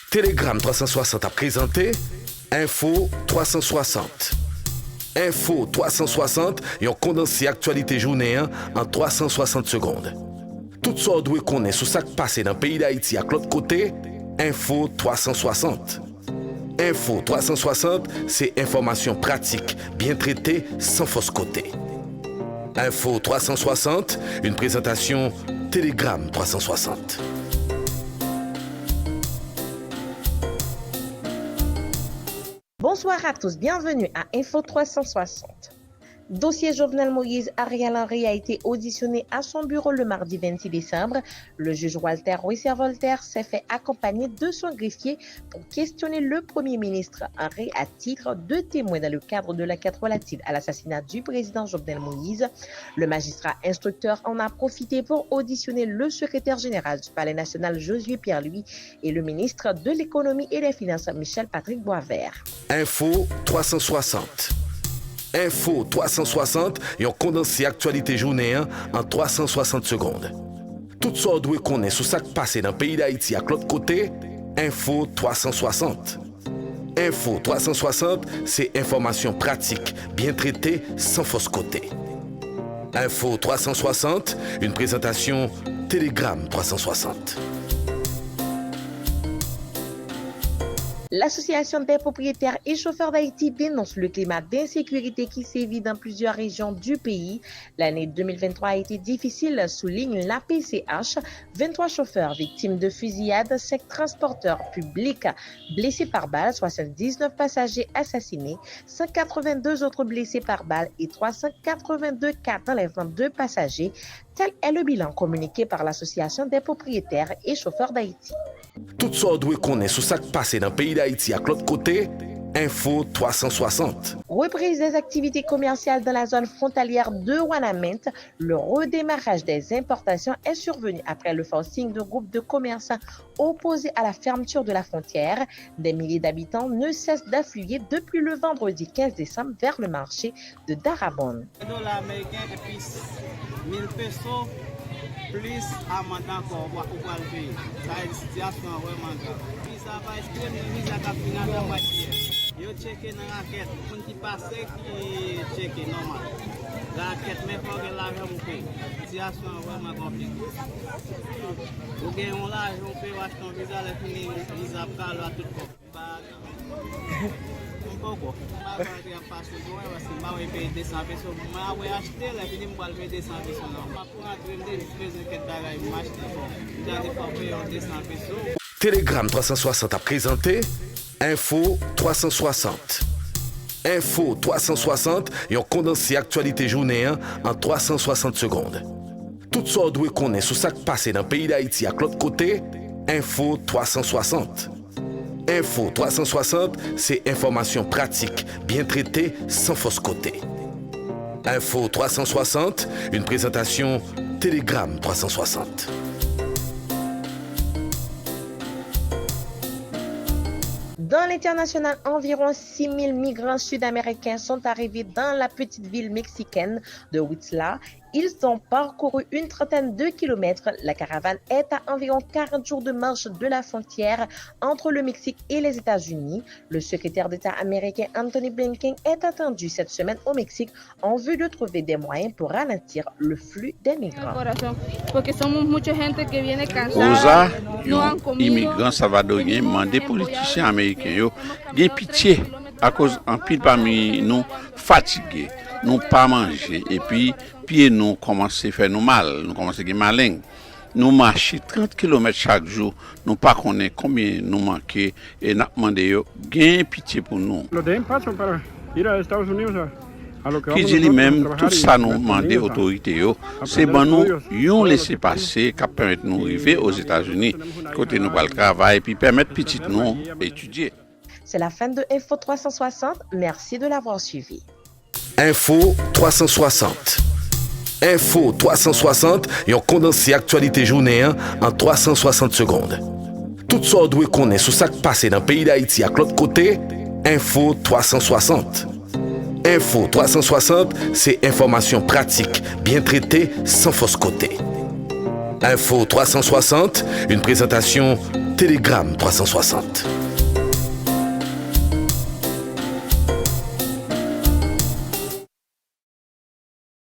Telegram 360 a présenté Info 360. Info 360 et on condensé actualité journée en 360 secondes. Tout ça doit connaître sur ce qui passe dans le pays d'Haïti à l'autre côté. Info 360. Info 360, c'est information pratique, bien traitée, sans fausse côté. Info 360, une présentation Telegram 360. Bonsoir à tous, bienvenue à Info 360. Dossier Jovenel Moïse, Ariel Henry a été auditionné à son bureau le mardi 26 décembre. Le juge Walter Rouissier-Voltaire s'est fait accompagner de son greffier pour questionner le Premier ministre Henry à titre de témoin dans le cadre de l'enquête relative à l'assassinat du président Jovenel Moïse. Le magistrat instructeur en a profité pour auditionner le secrétaire général du Palais national Josué Pierre-Louis et le ministre de l'économie et des finances Michel-Patrick Boisvert. Info 360. Info 360 et on condensé actualité journée en 360 secondes. Tout ça doit connaître sur ce qui passe dans le pays d'Haïti à l'autre côté. Info 360. Info 360, c'est information pratique, bien traitée, sans fausse côté. Info 360, une présentation Telegram 360. L'Association des propriétaires et chauffeurs d'Haïti dénonce le climat d'insécurité qui sévit dans plusieurs régions du pays. L'année 2023 a été difficile, souligne l'APCH. 23 chauffeurs victimes de fusillades, 5 transporteurs publics blessés par balle, 79 passagers assassinés, 182 autres blessés par balle et 382 cas d'enlèvement de passagers. Tel est le bilan communiqué par l'Association des propriétaires et chauffeurs d'Haïti. Tout ça doit connaître sur ce qui passe dans le pays d'Haïti à l'autre côté. Info 360. Reprise des activités commerciales dans la zone frontalière de Ouanamint. Le redémarrage des importations est survenu après le forcing de groupes de commerçants opposés à la fermeture de la frontière. Des milliers d'habitants ne cessent d'affluer depuis le vendredi 15 décembre vers le marché de Darabon. $1 américain et puis 1000 pesos plus amende encore pour le payer. Ça est une situation vraiment grave. Puis ça va expliquer une mise à cap finale dans la moitié. Yo checké dans la raquette, on qui passe qui checké normal. La raquette mais faut que l'argent vous paye. Situation vraiment compliquée. Vous gagnez l'argent, vous payez acheter un visa, les fini visa pral à tout le pouco. Telegram 360 a présenté Info 360. Info 360 et on condensé actualité journée en 360 secondes. Tout ça doit connaître sur ce qui passe dans le pays d'Haïti à l'autre côté. Info 360. Info 360, c'est information pratique, bien traitée, sans fausse côté. Info 360, une présentation Telegram 360. Dans l'international, environ 6000 migrants sud-américains sont arrivés dans la petite ville mexicaine de Huitzla. Ils ont parcouru une trentaine de kilomètres. La caravane est à environ 40 jours de marche de la frontière entre le Mexique et les États-Unis. Le secrétaire d'État américain Anthony Blinken est attendu cette semaine au Mexique en vue de trouver des moyens pour ralentir le flux des migrants. Oza, yon immigrant salvadorien mandé politiciens américains yo gen pitié à cause en pile parmi nous fatigués, nous pas manger et puis pieds nous commence à faire nous mal, nous commence à être malin. Nous marchons 30 km chaque jour, nous pas connaît combien nous manquer et n'a demandé yo gen pitié pour nous. Qui dit lui-même, tout ça nous demande aux autorités, c'est bon nous yon laisser passer qui permettre nous arriver aux États-Unis, côté nous le travail, puis permettre petit nous étudier. C'est la fin de Info 360. Merci de l'avoir suivi. Info 360. Info 360 et on condensé actualité journée en 360 secondes. Tout ça doit connaître sur ce qui passe dans le pays d'Haïti à l'autre côté. Info 360. Info 360, c'est information pratique, bien traitée, sans fausse côté. Info 360, une présentation Télégramme 360.